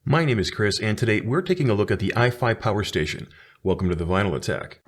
My name is Chris, and today we're taking a look at the iFi PowerStation. Welcome to the Vinyl Attack.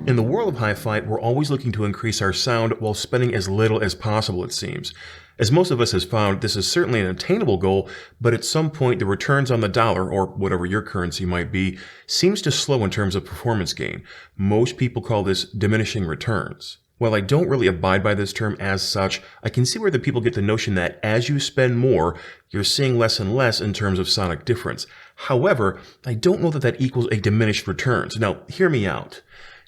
In the world of hi-fi, we're always looking to increase our sound while spending as little as possible, it seems. As most of us has found, this is certainly an attainable goal, but at some point the returns on the dollar, or whatever your currency might be, seems to slow in terms of performance gain. Most people call this diminishing returns. While I don't really abide by this term as such, I can see where the people get the notion that as you spend more, you're seeing less and less in terms of sonic difference. However, I don't know that that equals a diminished returns. Now, hear me out.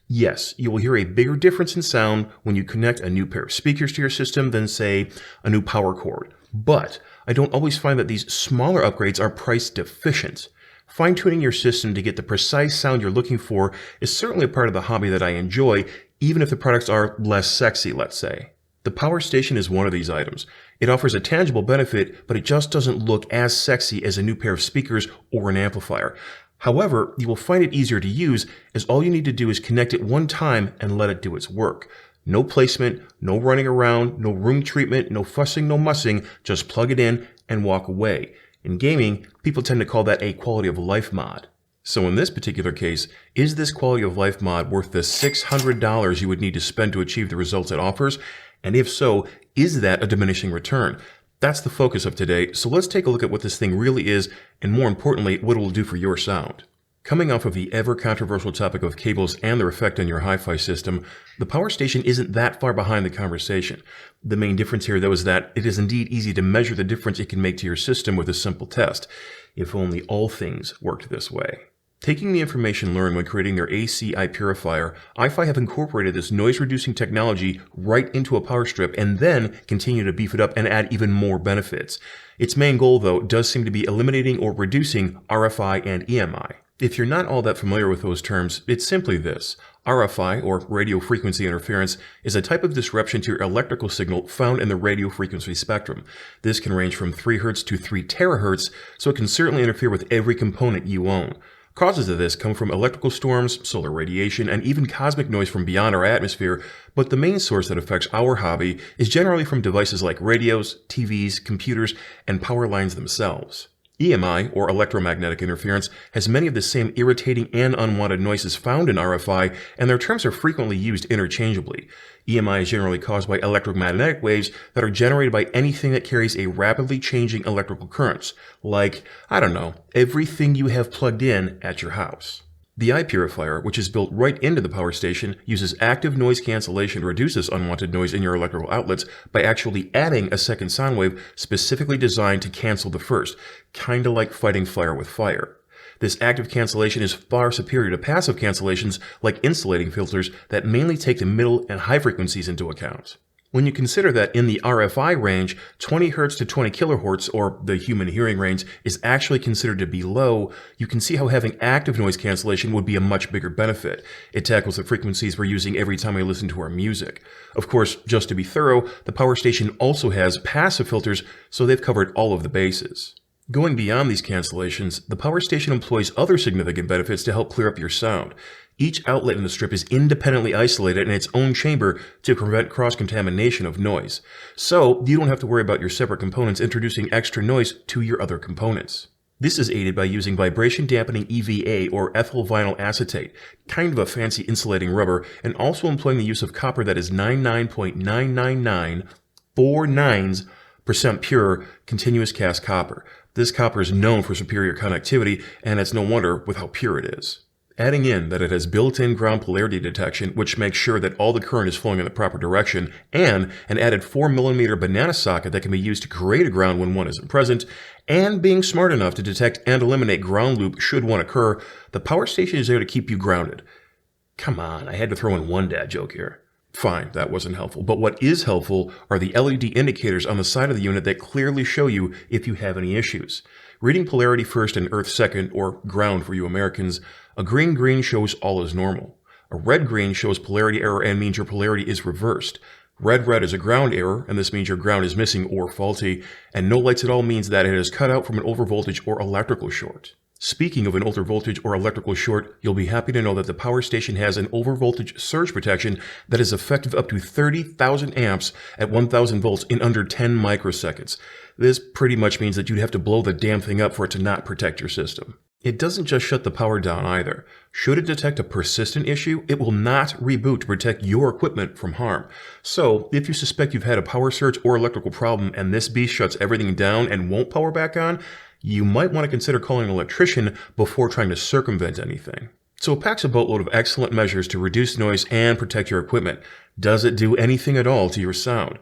Yes, you will hear a bigger difference in sound when you connect a new pair of speakers to your system than, say, a new power cord. But I don't always find that these smaller upgrades are price deficient. Fine-tuning your system to get the precise sound you're looking for is certainly a part of the hobby that I enjoy, even if the products are less sexy, let's say. The PowerStation is one of these items. It offers a tangible benefit, but it just doesn't look as sexy as a new pair of speakers or an amplifier. However, you will find it easier to use, as all you need to do is connect it one time and let it do its work. No placement, no running around, no room treatment, no fussing, no mussing, just plug it in and walk away. In gaming, people tend to call that a quality of life mod. So in this particular case, is this quality of life mod worth the $600 you would need to spend to achieve the results it offers? And if so, is that a diminishing return? That's the focus of today, so let's take a look at what this thing really is, and more importantly, what it will do for your sound. Coming off of the ever-controversial topic of cables and their effect on your hi-fi system, the PowerStation isn't that far behind the conversation. The main difference here, though, is that it is indeed easy to measure the difference it can make to your system with a simple test. If only all things worked this way. Taking the information learned when creating their ACI purifier, iFi have incorporated this noise-reducing technology right into a power strip and then continue to beef it up and add even more benefits. Its main goal, though, does seem to be eliminating or reducing RFI and EMI. If you're not all that familiar with those terms, it's simply this. RFI, or radio frequency interference, is a type of disruption to your electrical signal found in the radio frequency spectrum. This can range from 3 Hz to 3 terahertz, so it can certainly interfere with every component you own. Causes of this come from electrical storms, solar radiation, and even cosmic noise from beyond our atmosphere, but the main source that affects our hobby is generally from devices like radios, TVs, computers, and power lines themselves. EMI, or electromagnetic interference, has many of the same irritating and unwanted noises found in RFI, and their terms are frequently used interchangeably. EMI is generally caused by electromagnetic waves that are generated by anything that carries a rapidly changing electrical currents, like, I don't know, everything you have plugged in at your house. The iPurifier, which is built right into the PowerStation, uses active noise cancellation to reduce this unwanted noise in your electrical outlets by actually adding a second sound wave specifically designed to cancel the first, kinda like fighting fire with fire. This active cancellation is far superior to passive cancellations like insulating filters that mainly take the middle and high frequencies into account. When you consider that in the RFI range, 20 Hz to 20 kHz, or the human hearing range, is actually considered to be low, you can see how having active noise cancellation would be a much bigger benefit. It tackles the frequencies we're using every time we listen to our music. Of course, just to be thorough, the PowerStation also has passive filters, so they've covered all of the bases. Going beyond these cancellations, the PowerStation employs other significant benefits to help clear up your sound. Each outlet in the strip is independently isolated in its own chamber to prevent cross-contamination of noise. So, you don't have to worry about your separate components introducing extra noise to your other components. This is aided by using vibration-dampening EVA, or ethyl vinyl acetate, kind of a fancy insulating rubber, and also employing the use of copper that is 99.99949% pure continuous cast copper. This copper is known for superior conductivity, and it's no wonder with how pure it is. Adding in that it has built-in ground polarity detection, which makes sure that all the current is flowing in the proper direction, and an added 4mm banana socket that can be used to create a ground when one isn't present, and being smart enough to detect and eliminate ground loop should one occur, the PowerStation is there to keep you grounded. Come on, I had to throw in one dad joke here. Fine, that wasn't helpful, but what is helpful are the LED indicators on the side of the unit that clearly show you if you have any issues. Reading polarity first and earth second, or ground for you Americans, a green shows all is normal. A red shows polarity error and means your polarity is reversed. Red is a ground error, and this means your ground is missing or faulty, and no lights at all means that it is cut out from an overvoltage or electrical short. Speaking of an ultra-voltage or electrical short, you'll be happy to know that the PowerStation has an overvoltage surge protection that is effective up to 30,000 amps at 1,000 volts in under 10 microseconds. This pretty much means that you'd have to blow the damn thing up for it to not protect your system. It doesn't just shut the power down either. Should it detect a persistent issue, it will not reboot to protect your equipment from harm. So, if you suspect you've had a power surge or electrical problem and this beast shuts everything down and won't power back on, you might want to consider calling an electrician before trying to circumvent anything. So it packs a boatload of excellent measures to reduce noise and protect your equipment. Does it do anything at all to your sound?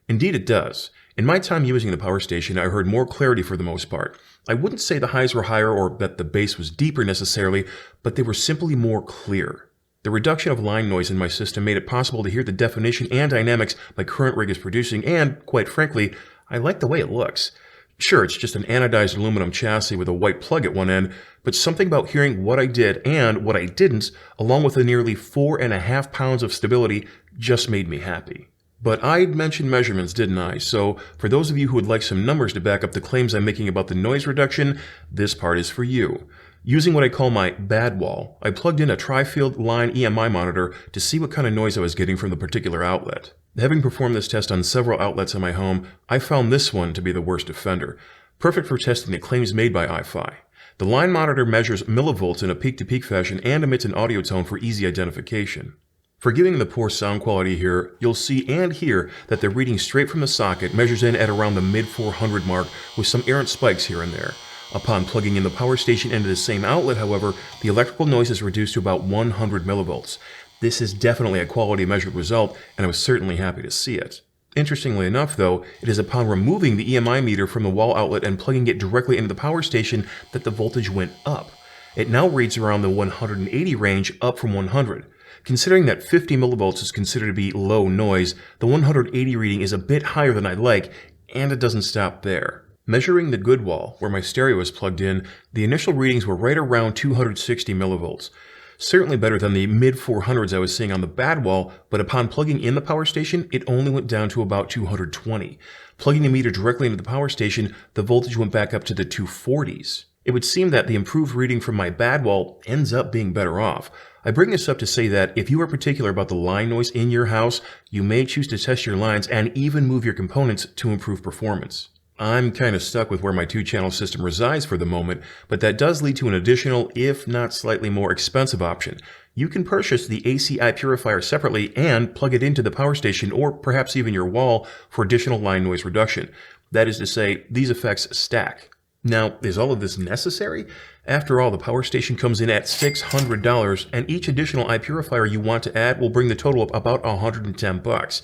Indeed it does. In my time using the PowerStation, I heard more clarity for the most part. I wouldn't say the highs were higher or that the bass was deeper necessarily, but they were simply more clear. The reduction of line noise in my system made it possible to hear the definition and dynamics my current rig is producing, and, quite frankly, I like the way it looks. Sure, it's just an anodized aluminum chassis with a white plug at one end, but something about hearing what I did and what I didn't, along with the nearly 4.5 pounds of stability, just made me happy. But I'd mentioned measurements, didn't I? So for those of you who would like some numbers to back up the claims I'm making about the noise reduction, this part is for you. Using what I call my bad wall, I plugged in a tri-field line EMI monitor to see what kind of noise I was getting from the particular outlet. Having performed this test on several outlets in my home, I found this one to be the worst offender. Perfect for testing the claims made by iFi. The line monitor measures millivolts in a peak-to-peak fashion and emits an audio tone for easy identification. Forgiving the poor sound quality here, you'll see and hear that the reading straight from the socket measures in at around the mid-400 mark with some errant spikes here and there. Upon plugging in the PowerStation into the same outlet, however, the electrical noise is reduced to about 100 millivolts. This is definitely a quality measured result, and I was certainly happy to see it. Interestingly enough, though, it is upon removing the EMI meter from the wall outlet and plugging it directly into the PowerStation that the voltage went up. It now reads around the 180 range, up from 100. Considering that 50 millivolts is considered to be low noise, the 180 reading is a bit higher than I'd like, and it doesn't stop there. Measuring the good wall, where my stereo is plugged in, the initial readings were right around 260 millivolts. Certainly better than the mid-400s I was seeing on the bad wall, but upon plugging in the PowerStation, it only went down to about 220. Plugging the meter directly into the PowerStation, the voltage went back up to the 240s. It would seem that the improved reading from my bad wall ends up being better off. I bring this up to say that if you are particular about the line noise in your house, you may choose to test your lines and even move your components to improve performance. I'm kind of stuck with where my 2-channel system resides for the moment, but that does lead to an additional, if not slightly more expensive option. You can purchase the ACI purifier separately and plug it into the PowerStation or perhaps even your wall for additional line noise reduction. That is to say, these effects stack. Now, is all of this necessary? After all, the PowerStation comes in at $600, and each additional iPurifier you want to add will bring the total up about $110.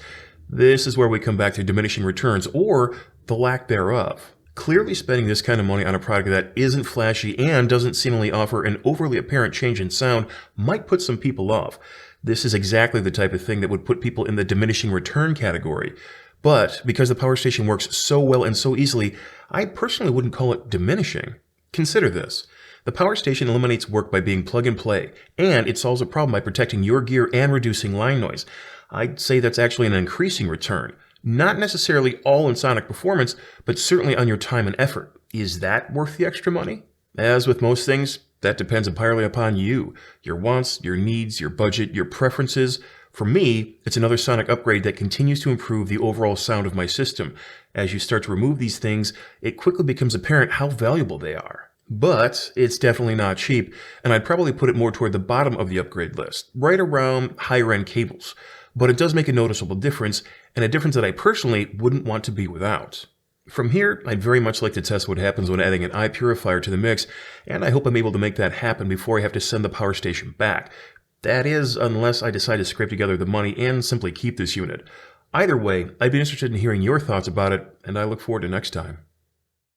This is where we come back to diminishing returns, or the lack thereof. Clearly spending this kind of money on a product that isn't flashy and doesn't seemingly offer an overly apparent change in sound might put some people off. This is exactly the type of thing that would put people in the diminishing return category. But because the PowerStation works so well and so easily, I personally wouldn't call it diminishing. Consider this. The PowerStation eliminates work by being plug and play, and it solves a problem by protecting your gear and reducing line noise. I'd say that's actually an increasing return. Not necessarily all in sonic performance, but certainly on your time and effort. Is that worth the extra money? As with most things, that depends entirely upon you, your wants, your needs, your budget, your preferences. For me, it's another sonic upgrade that continues to improve the overall sound of my system. As you start to remove these things, it quickly becomes apparent how valuable they are. But it's definitely not cheap, and I'd probably put it more toward the bottom of the upgrade list, right around higher-end cables. But it does make a noticeable difference, and a difference that I personally wouldn't want to be without. From here, I'd very much like to test what happens when adding an iPurifier to the mix, and I hope I'm able to make that happen before I have to send the PowerStation back. That is, unless I decide to scrape together the money and simply keep this unit. Either way, I'd be interested in hearing your thoughts about it, and I look forward to next time.